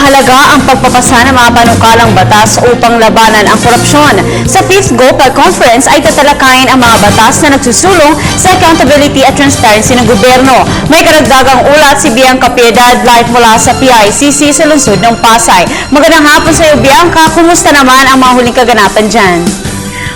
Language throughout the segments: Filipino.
mahalaga ang pagpapasa ng mga panukalang batas upang labanan ang korupsyon. Sa 5th GOPAG Conference ay tatalakayin ang mga batas na nagsusulong sa accountability at transparency ng gobyerno. May karagdagang ulat si Bianca Piedad live mula sa PICC sa lungsod ng Pasay. Magandang hapon sa iyo, Bianca. Kumusta naman ang mga huling kaganapan dyan?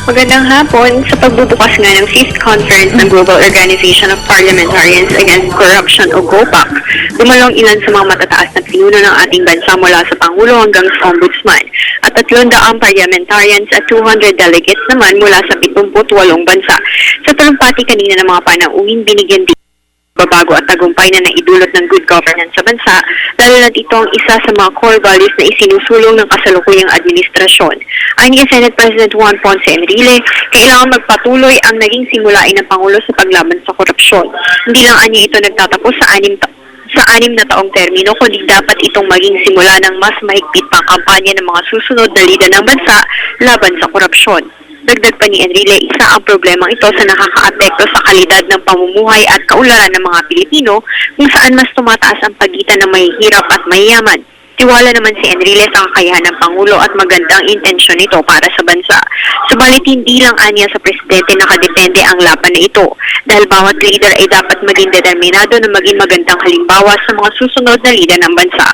Magandang hapon. Sa pagbubukas nga ng 5th Conference ng Global Organization of Parliamentarians Against Corruption o GOPAC, dumalong ilan sa mga matataas na pinuno ng ating bansa mula sa Pangulo hanggang sa Ombudsman at 300 parliamentarians at 200 delegates naman mula sa 78 bansa. Sa talumpati kanina ng mga panauhin, binigyan din babago at tagumpay na naidulot ng good governance sa bansa, lalo na ito ang isa sa mga core values na isinusulong ng kasalukuyang administrasyon. Ayon kay Senate President Juan Ponce Enrile, kailangan magpatuloy ang naging simulain ng Pangulo sa paglaban sa korupsyon. Hindi lang anya ito nagtatapos sa anim na taong termino, kundi dapat itong maging simula ng mas mahigpit pang kampanya ng mga susunod na lider ng bansa laban sa korupsyon. Dagdag pa ni Enrile, isa ang problemang ito sa nakakaapekto sa kalidad ng pamumuhay at kaunlaran ng mga Pilipino kung saan mas tumataas ang pagitan ng mahihirap at mayayaman. Tiwala naman si Enrile sa kakayahan ng Pangulo at magandang intensyon nito para sa bansa. Subalit hindi lang anya sa Presidente nakadepende ang laban na ito dahil bawat leader ay dapat maging determinado na maging magandang halimbawa sa mga susunod na lider ng bansa.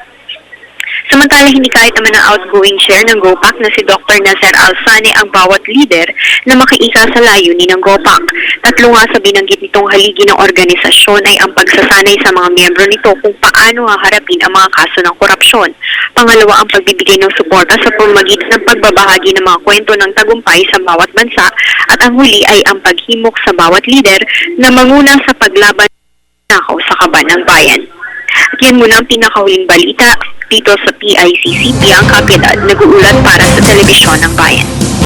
Samantala, hindi kahit naman ang outgoing chair ng GOPAC na si Dr. Nasser Alsane ang bawat leader na makiisa sa layunin ng GOPAC. Tatlo nga sa binanggit nitong haligi ng organisasyon ay ang pagsasanay sa mga miyembro nito kung paano haharapin ang mga kaso ng korupsyon. Pangalawa, ang pagbibigay ng suporta sa pamamagitan ng pagbabahagi ng mga kwento ng tagumpay sa bawat bansa. At ang huli ay ang paghimok sa bawat leader na manguna sa paglaban sa kaban ng bayan. At yan muna ang pinakahuling balita dito sa PICC. Bianca Piedad, nag-uulat para sa Telebisyon ng Bayan.